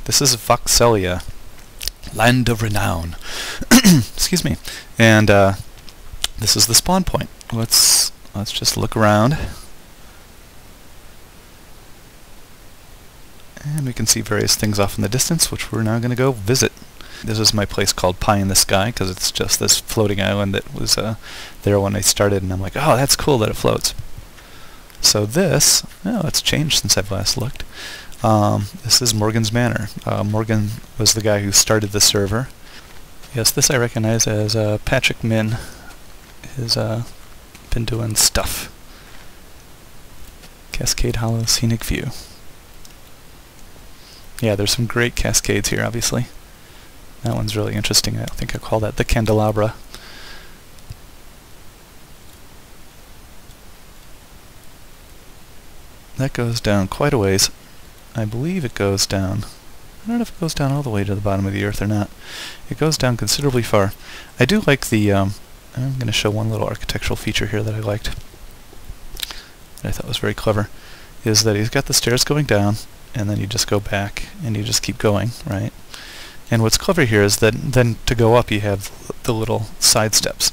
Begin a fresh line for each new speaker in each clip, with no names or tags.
This is Vokselia, land of renown. Excuse me. And this is the spawn point. Let's just look around. And we can see various things off in the distance, which we're now going to go visit. This is my place called Pie in the Sky, because it's just this floating island that was there when I started, and I'm like, oh, that's cool that it floats. So this, oh, it's changed since I've last looked. This is Morgan's Manor. Morgan was the guy who started the server. Yes, this I recognize as Patrick Min. Has been doing stuff. Cascade Hollow Scenic View. Yeah, there's some great cascades here, obviously. That one's really interesting. I think I call that the candelabra. That goes down quite a ways. I believe it goes down. I don't know if it goes down all the way to the bottom of the earth or not. It goes down considerably far. I do like the, I'm going to show one little architectural feature here that I liked, that I thought was very clever, is that he's got the stairs going down, and then you just go back, and you just keep going, right? And what's clever here is that then to go up you have the little side steps.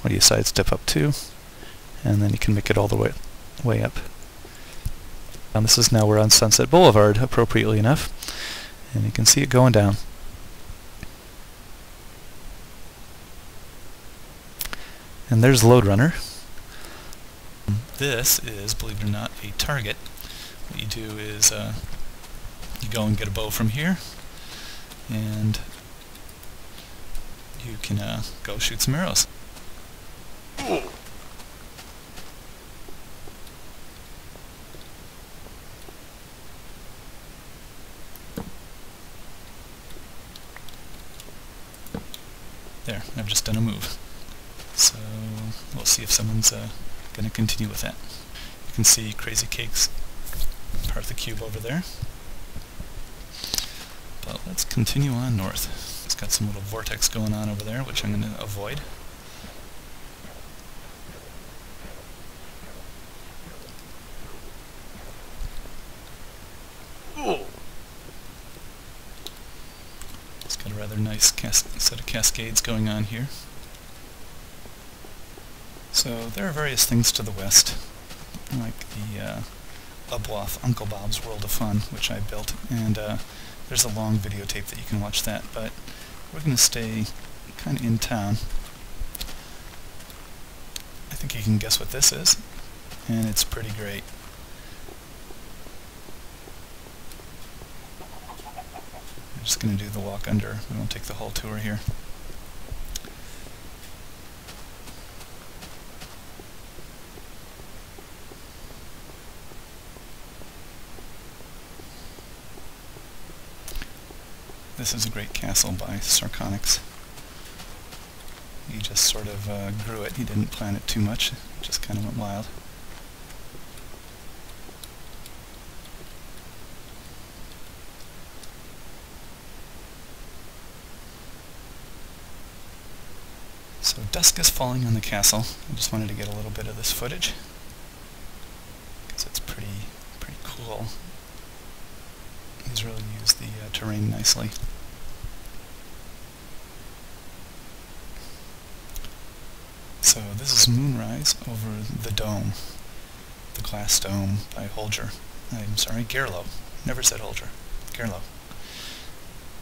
What do you sidestep up to? And then you can make it all the way up. And this is now we're on Sunset Boulevard, appropriately enough, and you can see it going down. And there's Lode Runner. This is, believe it or not, a target. What you do is you go and get a bow from here, and you can go shoot some arrows. There, I've just done a move. So we'll see if someone's going to continue with that. You can see Crazy Cake's part of the cube over there. But let's continue on north. It's got some little vortex going on over there, which I'm going to avoid. It's got a rather nice set of cascades going on here. So there are various things to the west, like the Ubloff Uncle Bob's World of Fun, which I built, and there's a long videotape that you can watch that, but we're going to stay kind of in town. I think you can guess what this is, and it's pretty great. I'm just going to do the walk under. We won't take the whole tour here. This is a great castle by Sarconics. He just sort of grew it. He didn't plan it too much. It just kind of went wild. So dusk is falling on the castle. I just wanted to get a little bit of this footage because it's pretty cool. He's really used the terrain nicely. So this is moonrise over the dome, the glass dome by Holger. I'm sorry, Gerlow. Never said Holger. Gerlow.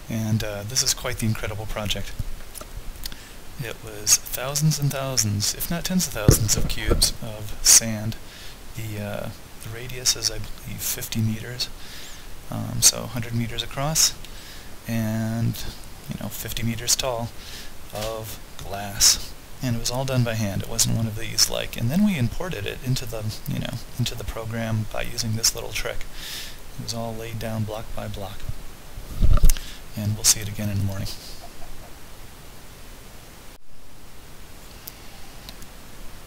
And this is quite the incredible project. It was thousands and thousands, if not tens of thousands, of cubes of sand. The radius is, I believe, 50 meters. So 100 meters across, and 50 meters tall of glass, and it was all done by hand. It wasn't one of these and then we imported it into the into the program by using this little trick. It was all laid down block by block, and we'll see it again in the morning.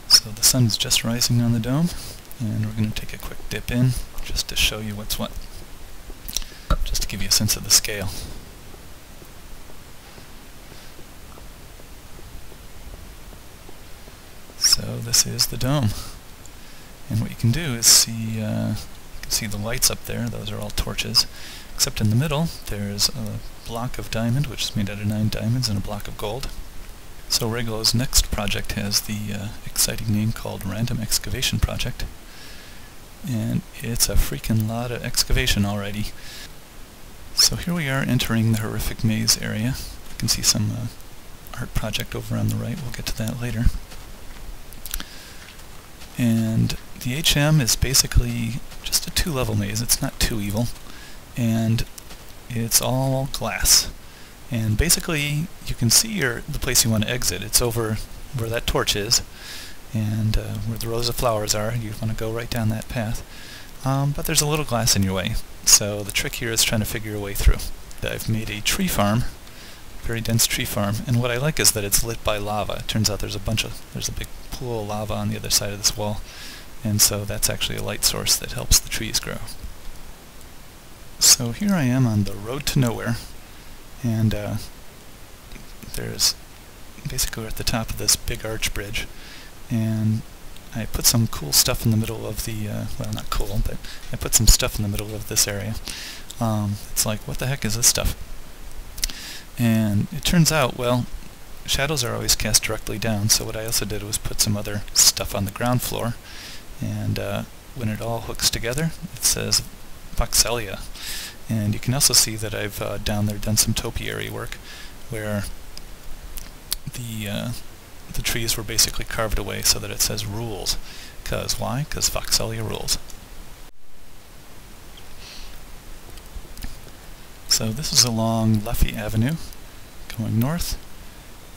So the sun's just rising on the dome, and we're going to take a quick dip in just to show you what's what. Just to give you a sense of the scale. So this is the dome, and what you can do is see, you can can see the lights up there, those are all torches. Except in the middle, there's a block of diamond, which is made out of 9 diamonds, and a block of gold. So Reglo's next project has the exciting name called Random Excavation Project. And it's a freaking lot of excavation already. So here we are entering the horrific maze area. You can see some art project over on the right, we'll get to that later. And the HM is basically just a 2-level maze, it's not too evil. And it's all glass. And basically you can see the place you want to exit. It's over where that torch is, and where the rows of flowers are. You want to go right down that path. But there's a little glass in your way, so the trick here is trying to figure your way through. I've made a tree farm, very dense tree farm, and what I like is that it's lit by lava. It turns out there's a big pool of lava on the other side of this wall, and so that's actually a light source that helps the trees grow. So here I am on the road to nowhere, and there's basically we're at the top of this big arch bridge, and I put some cool stuff in the middle of the, well, not cool, but I put some stuff in the middle of this area. It's like, what the heck is this stuff? And it turns out, well, shadows are always cast directly down, so what I also did was put some other stuff on the ground floor, and when it all hooks together, it says Vokselia. And you can also see that I've down there done some topiary work, where the trees were basically carved away so that it says rules. Why? Because Vokselia rules. So this is along Luffy Avenue, going north,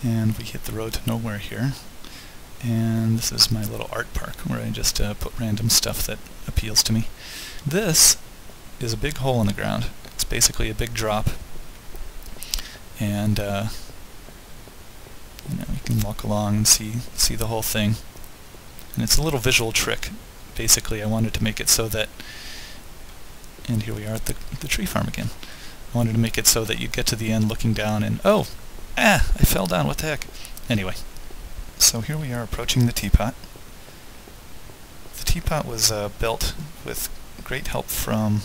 and we hit the road to nowhere here. And this is my little art park, where I just put random stuff that appeals to me. This is a big hole in the ground. It's basically a big drop, and you can walk along and see the whole thing. And it's a little visual trick. Basically, I wanted to make it so that, and here we are at the tree farm again. I wanted to make it so that you get to the end looking down and, oh, I fell down, what the heck. Anyway, so here we are approaching the teapot. The teapot was built with great help from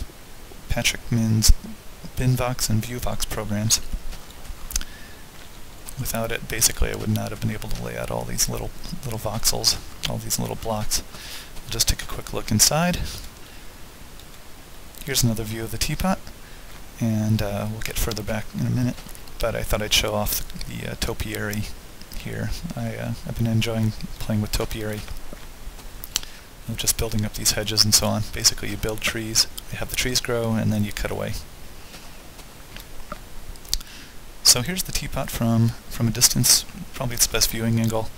Patrick Min's BinVox and ViewVox programs. Without it, basically, I would not have been able to lay out all these little voxels, all these little blocks. We'll just take a quick look inside. Here's another view of the teapot, and we'll get further back in a minute. But I thought I'd show off the topiary here. I've been enjoying playing with topiary. Just building up these hedges and so on. Basically, you build trees, you have the trees grow, and then you cut away. So here's the teapot from a distance, probably its best viewing angle.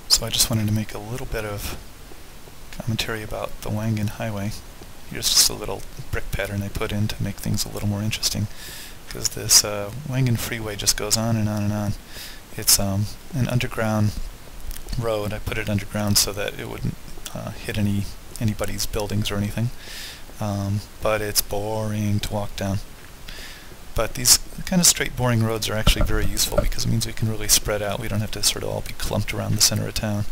So I just wanted to make a little bit of commentary about the Wangan Highway. Here's just a little brick pattern I put in to make things a little more interesting, because this Wangan Freeway just goes on and on and on. It's an underground road. I put it underground so that it wouldn't hit anybody's buildings or anything, but it's boring to walk down. But these kind of straight, boring roads are actually very useful because it means we can really spread out. We don't have to sort of all be clumped around the center of town,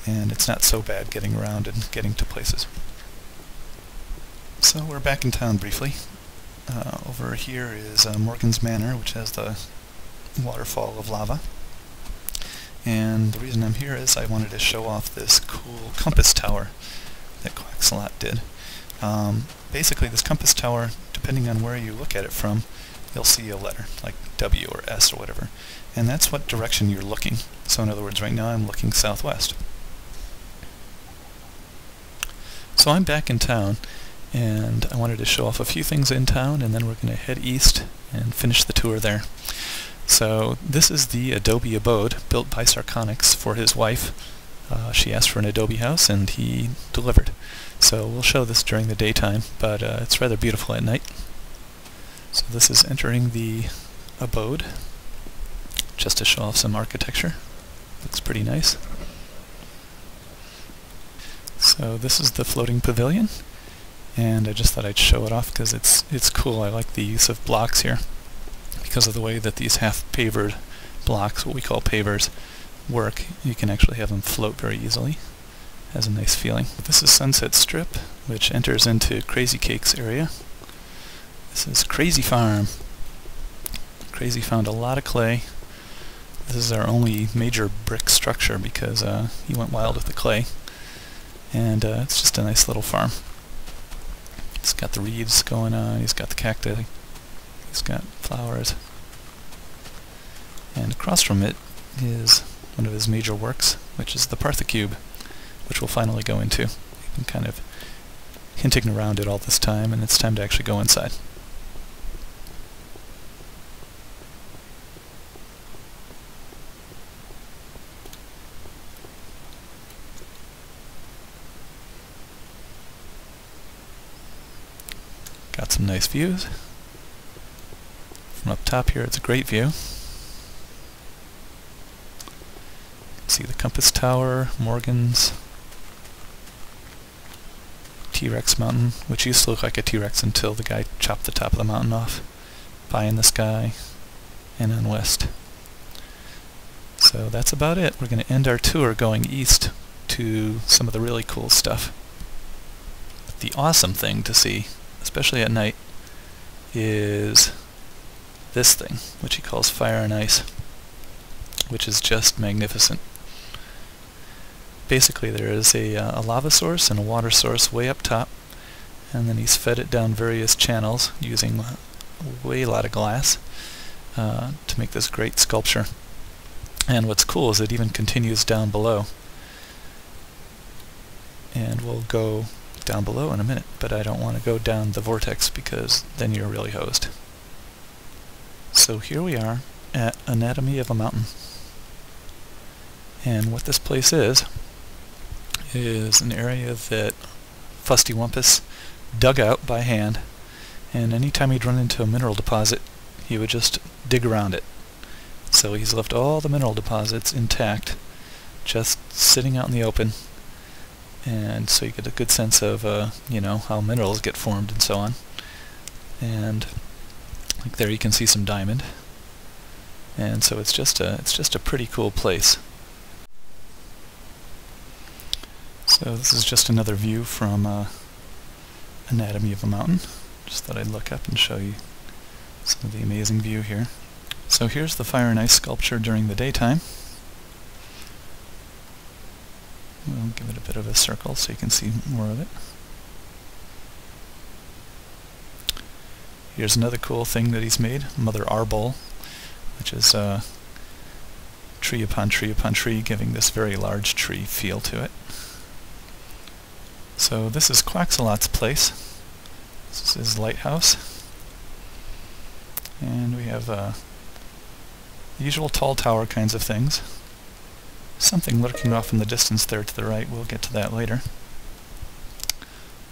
and it's not so bad getting around and getting to places. So we're back in town briefly. Over here is Morgan's Manor, which has the waterfall of lava. And the reason I'm here is I wanted to show off this cool compass tower that Quacksalot did. Basically, this compass tower, depending on where you look at it from, you'll see a letter, like W or S or whatever. And that's what direction you're looking. So in other words, right now I'm looking southwest. So I'm back in town, and I wanted to show off a few things in town, and then we're going to head east and finish the tour there. So this is the Adobe abode built by Sarconics for his wife. She asked for an Adobe house, and he delivered. So we'll show this during the daytime, but it's rather beautiful at night. So this is entering the abode, just to show off some architecture. Looks pretty nice. So this is the floating pavilion, and I just thought I'd show it off because it's cool. I like the use of blocks here because of the way that these half-pavered blocks, what we call pavers, work. You can actually have them float very easily. Has a nice feeling. This is Sunset Strip, which enters into Crazy Cake's area. This is Crazy Farm. Crazy found a lot of clay. This is our only major brick structure because he went wild with the clay. And it's just a nice little farm. It's got the reeds going on, he's got the cacti, he's got flowers. And across from it is one of his major works, which is the Parthicube, which we'll finally go into. We've been kind of hinting around it all this time, and it's time to actually go inside. Got some nice views. From up top here, it's a great view. See the Compass Tower, Morgan's, T-Rex Mountain, which used to look like a T-Rex until the guy chopped the top of the mountain off. Pie in the sky, and on west. So that's about it. We're going to end our tour going east to some of the really cool stuff. The awesome thing to see, especially at night, is this thing, which he calls Fire and Ice, which is just magnificent. Basically there is a lava source and a water source way up top, and then he's fed it down various channels using a lot of glass to make this great sculpture. And what's cool is it even continues down below. And we'll go down below in a minute, but I don't want to go down the vortex because then you're really hosed. So here we are at Anatomy of a Mountain. And what this place is an area that Fusty Wumpus dug out by hand, and anytime he'd run into a mineral deposit, he would just dig around it. So he's left all the mineral deposits intact, just sitting out in the open, and so you get a good sense of you know, how minerals get formed and so on. And like there you can see some diamond, and so it's just a pretty cool place. So this is just another view from Anatomy of a Mountain. Just thought I'd look up and show you some of the amazing view here. So here's the Fire and Ice sculpture during the daytime. We'll give it a bit of a circle so you can see more of it. Here's another cool thing that he's made, Mother Arbol, which is tree upon tree upon tree, giving this very large tree feel to it. So this is Quaxalot's place. This is his lighthouse. And we have the usual tall tower kinds of things. Something lurking off in the distance there to the right. We'll get to that later.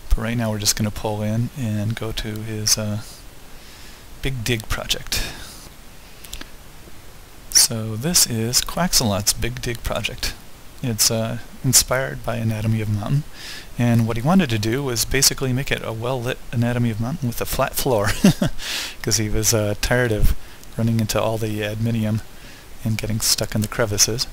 But right now we're just going to pull in and go to his Big Dig project. So this is Quaxalot's Big Dig project. It's inspired by Anatomy of a Mountain, and what he wanted to do was basically make it a well-lit Anatomy of a Mountain with a flat floor, because he was tired of running into all the adminium and getting stuck in the crevices,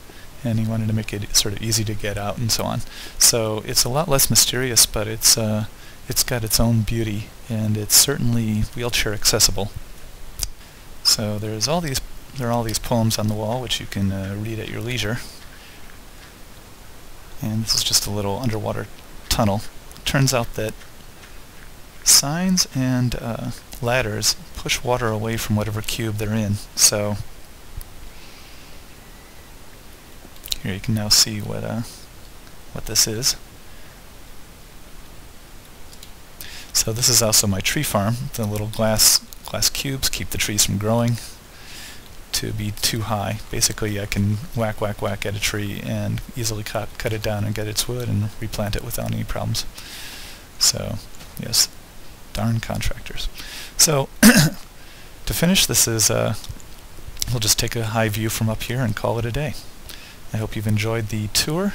and he wanted to make it sort of easy to get out and so on. So it's a lot less mysterious, but it's got its own beauty, and it's certainly wheelchair accessible. So there are all these poems on the wall which you can read at your leisure. And this is just a little underwater tunnel. It turns out that signs and ladders push water away from whatever cube they're in. So here you can now see what this is. So this is also my tree farm. The little glass cubes keep the trees from growing to be too high. Basically I can whack at a tree and easily cut it down and get its wood and replant it without any problems. So yes, darn contractors. So to finish, this is we'll just take a high view from up here and call it a day. I hope you've enjoyed the tour.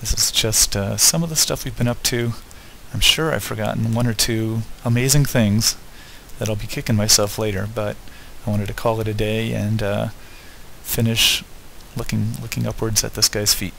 This is just some of the stuff we've been up to. I'm sure I've forgotten one or two amazing things that I'll be kicking myself later, but I wanted to call it a day and finish looking upwards at this guy's feet.